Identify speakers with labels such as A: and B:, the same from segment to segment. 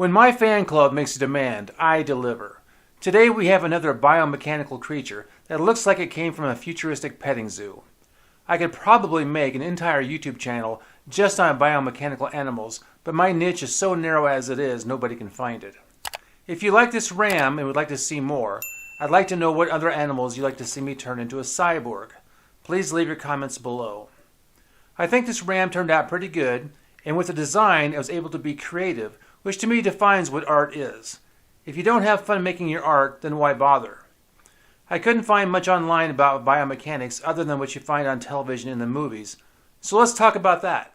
A: When my fan club makes a demand, I deliver. Today we have another biomechanical creature that looks like it came from a futuristic petting zoo. I could probably make an entire YouTube channel just on biomechanical animals, but my niche is so narrow as it is, nobody can find it. If you like this ram and would like to see more, I'd like to know what other animals you'd like to see me turn into a cyborg. Please leave your comments below. I think this ram turned out pretty good, and with the design I was able to be creative, which to me defines what art is. If you don't have fun making your art, then why bother? I couldn't find much online about biomechanics other than what you find on television and the movies, so let's talk about that.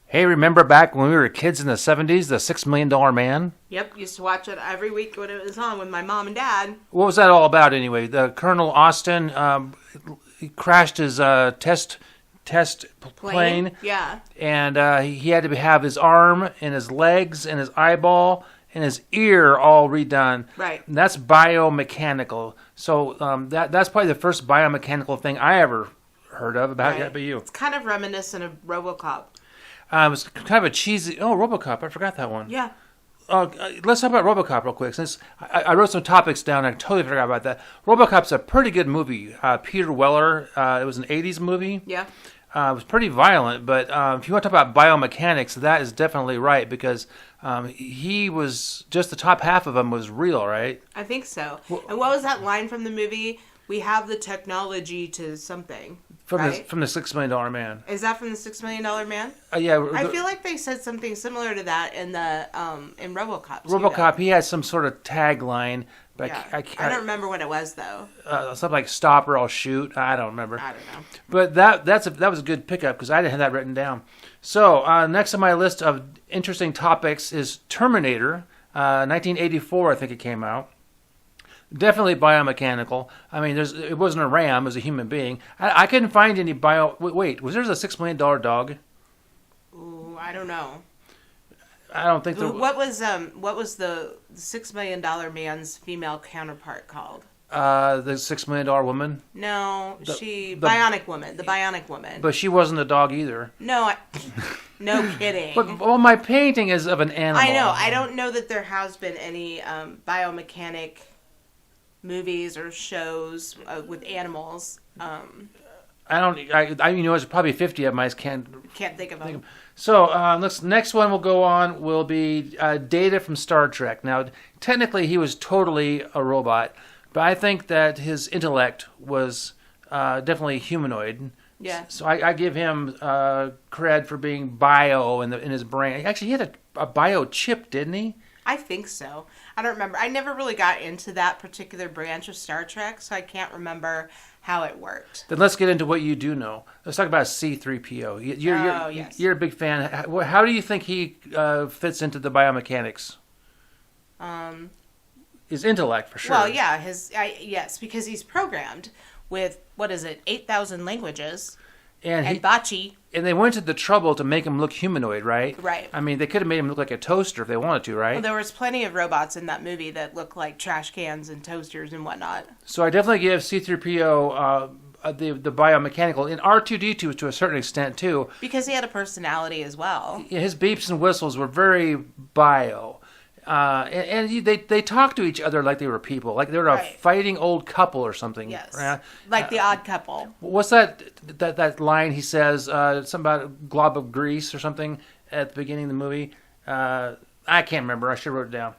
A: Hey, remember back when we were kids in the 70s, the $6 Million Man?
B: Yep, used to watch it every week when it was on with my mom and dad.
A: What was that all about anyway? The Colonel Austin, he crashed his test plane.
B: Yeah.
A: And he had to have his arm and his legs and his eyeball and his ear all redone.
B: Right.
A: And that's biomechanical. So that's probably the first biomechanical thing I ever heard of. About you.
B: It's kind of reminiscent of RoboCop.
A: It was kind of a cheesy... Oh, RoboCop. I forgot that one.
B: Yeah.
A: Let's talk about RoboCop real quick. Since I wrote some topics down, I totally forgot about that. RoboCop's a pretty good movie. Peter Weller. It was an 80s movie.
B: Yeah.
A: It was pretty violent, but if you want to talk about biomechanics, that is definitely right, because he was... Just the top half of him was real, right?
B: I think so. Well, and what was that line from the movie? We have the technology to something.
A: From
B: right?
A: the $6 Million Man.
B: Is that from the $6 Million Man?
A: Yeah.
B: I feel like they said something similar to that in the in RoboCop.
A: RoboCop, he had some sort of tagline, but
B: yeah. I don't remember what it was though.
A: Something like "Stop or I'll shoot." I don't remember.
B: I don't know.
A: But that was a good pickup because I didn't have that written down. So next on my list of interesting topics is Terminator, 1984. I think it came out. Definitely biomechanical. I mean, it wasn't a ram; it was a human being. I couldn't find any bio. Wait, was there a $6 Million dog?
B: Ooh, I don't know.
A: I don't think there.
B: What was the $6 Million Man's female counterpart called?
A: The $6 Million Woman.
B: No, Bionic Woman. The Bionic Woman.
A: But she wasn't a dog either.
B: No, no kidding.
A: But my painting is of an animal.
B: I know. I don't know that there has been any biomechanic movies or shows with animals.
A: It's probably 50 of them. I just can't
B: think of them.
A: So next one we'll go on will be Data from Star Trek. Now, technically he was totally a robot, but I think that his intellect was definitely humanoid.
B: Yeah.
A: So I give him cred for being bio in his brain. Actually, he had a bio chip, didn't he?
B: I think so. I don't remember. I never really got into that particular branch of Star Trek, so I can't remember how it worked.
A: Then let's get into what you do know. Let's talk about C3PO.
B: Yes.
A: You're a big fan. How do you think he fits into the biomechanics? His intellect, for sure.
B: Well, yeah, yes, because he's programmed with, 8,000 languages. And bocce.
A: And they went to the trouble to make him look humanoid, right?
B: Right.
A: I mean, they could have made him look like a toaster if they wanted to, right?
B: Well, there was plenty of robots in that movie that looked like trash cans and toasters and whatnot.
A: So I definitely give C3PO the biomechanical, and R2D2 to a certain extent too.
B: Because he had a personality as well.
A: His beeps and whistles were very bio. And they talked to each other like they were people, like they were a fighting old couple or something.
B: Yes,
A: right?
B: like the Odd Couple.
A: What's that line he says? Something about a glob of grease or something at the beginning of the movie. I can't remember. I should have wrote it down.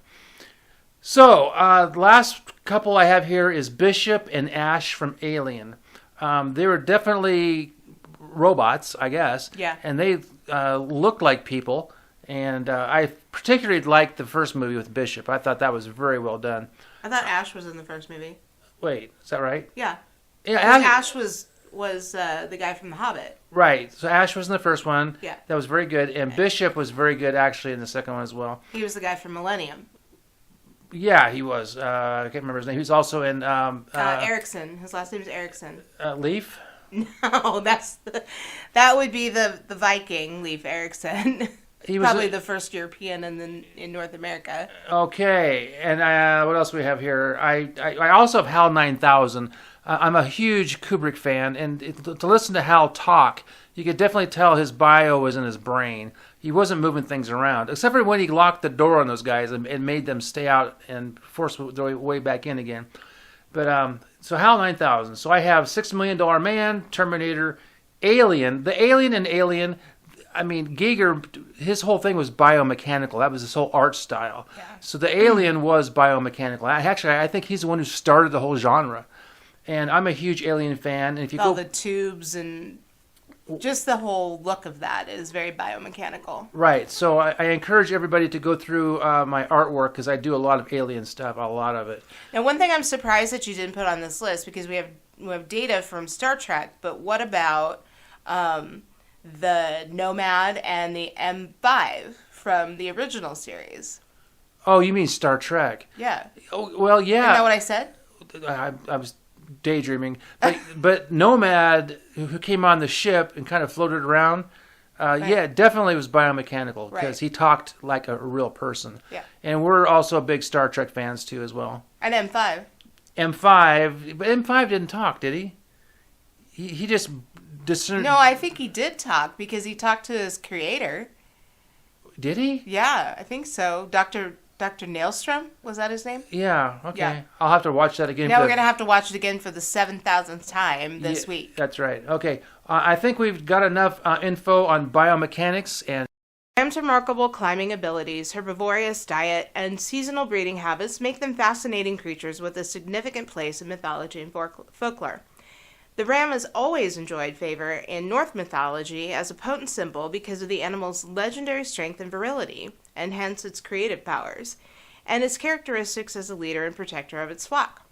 A: So the last couple I have here is Bishop and Ash from Alien. They were definitely robots, I guess.
B: Yeah.
A: And they looked like people. And I particularly liked the first movie with Bishop. I thought that was very well done.
B: I thought Ash was in the first movie.
A: Wait, is that right?
B: Yeah.
A: Yeah,
B: Ash was the guy from The Hobbit.
A: Right. So Ash was in the first one.
B: Yeah.
A: That was very good. And Bishop was very good, actually, in the second one as well.
B: He was the guy from Millennium.
A: Yeah, he was. I can't remember his name. He was also in...
B: Erickson. His last name is Erickson.
A: Leaf?
B: No, that would be the Viking, Leif Erikson. He was probably the first European in North America.
A: Okay, and what else we have here? I also have HAL 9000. I'm a huge Kubrick fan, and to listen to Hal talk, you could definitely tell his bio was in his brain. he wasn't moving things around, except for when he locked the door on those guys and made them stay out and force their way back in again. But so HAL 9000. So I have $6 Million Man, Terminator, Alien. The Alien and Alien, I mean, Giger, his whole thing was biomechanical. That was his whole art style. Yeah. So the Alien was biomechanical. Actually, I think he's the one who started the whole genre. And I'm a huge Alien fan. And if you
B: all the tubes and just the whole look of that is very biomechanical.
A: Right. So I encourage everybody to go through my artwork because I do a lot of Alien stuff, a lot of it.
B: Now, one thing I'm surprised that you didn't put on this list because we have data from Star Trek, but what about the Nomad and the M5 from the original series?
A: Oh, you mean Star Trek?
B: Yeah.
A: Oh, well, yeah.
B: Isn't that what I said?
A: I was daydreaming. But Nomad, who came on the ship and kind of floated around, right. Yeah, definitely was biomechanical because he talked like a real person.
B: Yeah.
A: And we're also big Star Trek fans too as well.
B: And M5.
A: But M5 didn't talk, did he? He just discerned.
B: No, I think he did talk because he talked to his creator.
A: Did he?
B: Yeah, I think so. Dr. Nailstrom, was that his name?
A: Yeah, okay.
B: Yeah.
A: I'll have to watch that again.
B: Now we're going to have to watch it again for the 7,000th time this week.
A: That's right. Okay. I think we've got enough info on biomechanics and...
B: Ram's remarkable climbing abilities, herbivorous diet, and seasonal breeding habits make them fascinating creatures with a significant place in mythology and folklore. The ram has always enjoyed favor in Norse mythology as a potent symbol because of the animal's legendary strength and virility, and hence its creative powers, and its characteristics as a leader and protector of its flock.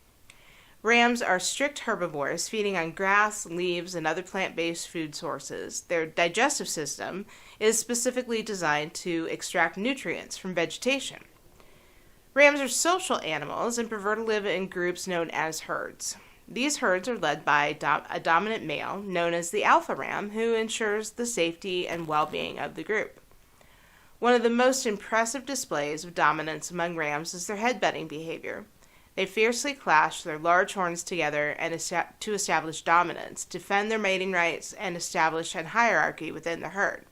B: Rams are strict herbivores, feeding on grass, leaves, and other plant-based food sources. Their digestive system is specifically designed to extract nutrients from vegetation. Rams are social animals and prefer to live in groups known as herds. These herds are led by a dominant male, known as the alpha ram, who ensures the safety and well-being of the group. One of the most impressive displays of dominance among rams is their headbutting behavior. They fiercely clash their large horns together to establish dominance, defend their mating rights, and establish a hierarchy within the herd.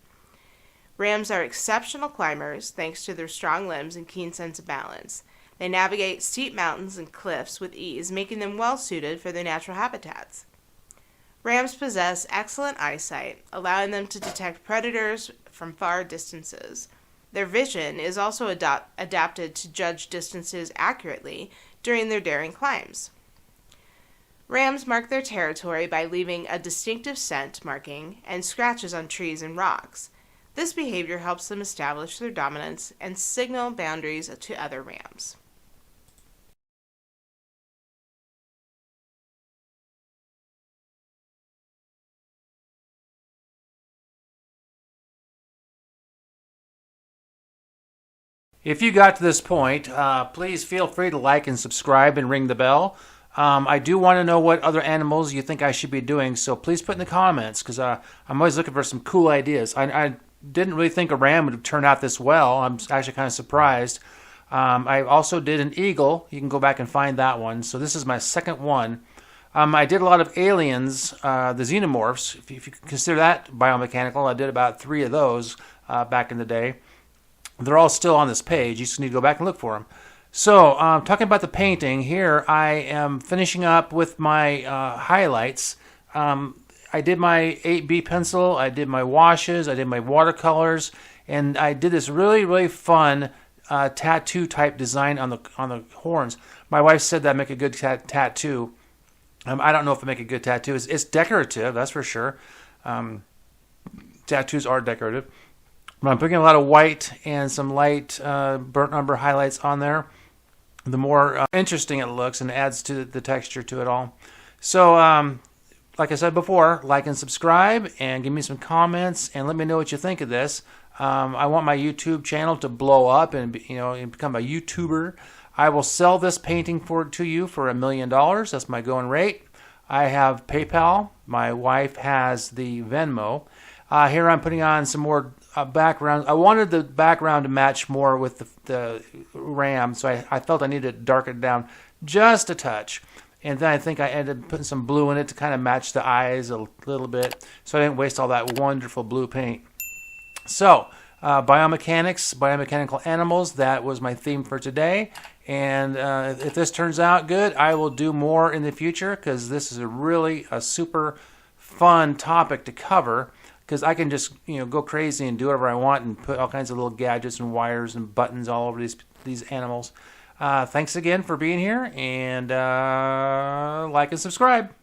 B: Rams are exceptional climbers thanks to their strong limbs and keen sense of balance. They navigate steep mountains and cliffs with ease, making them well suited for their natural habitats. Rams possess excellent eyesight, allowing them to detect predators from far distances. Their vision is also adapted to judge distances accurately during their daring climbs. Rams mark their territory by leaving a distinctive scent marking and scratches on trees and rocks. This behavior helps them establish their dominance and signal boundaries to other rams.
A: If you got to this point, please feel free to like and subscribe and ring the bell. I do want to know what other animals you think I should be doing, so please put in the comments, because I'm always looking for some cool ideas. I didn't really think a ram would turn out this well. I'm actually kind of surprised. I also did an eagle. You can go back and find that one. So this is my second one. I did a lot of aliens, the xenomorphs. If you consider that biomechanical, I did about 3 of those back in the day. They're all still on this page. You just need to go back and look for them. So, talking about the painting, here I am finishing up with my highlights. I did my 8B pencil, I did my washes, I did my watercolors, and I did this really, really fun tattoo type design on the horns. My wife said that make a good tattoo. I don't know if it make a good tattoo. It's decorative, that's for sure. Tattoos are decorative. I'm putting a lot of white and some light burnt umber highlights on there. The more interesting it looks and adds to the texture to it all. So, like I said before, like and subscribe and give me some comments and let me know what you think of this. I want my YouTube channel to blow up and become a YouTuber. I will sell this painting to you for $1 million. That's my going rate. I have PayPal. My wife has the Venmo. Here I'm putting on some more background. I wanted the background to match more with the ram, so I felt I needed to darken it down just a touch. And then I think I ended up putting some blue in it to kind of match the eyes a little bit, so I didn't waste all that wonderful blue paint. So, biomechanics, biomechanical animals. That was my theme for today. And if this turns out good, I will do more in the future, because this is a super fun topic to cover, because I can just go crazy and do whatever I want and put all kinds of little gadgets and wires and buttons all over these animals. Thanks again for being here, and like and subscribe.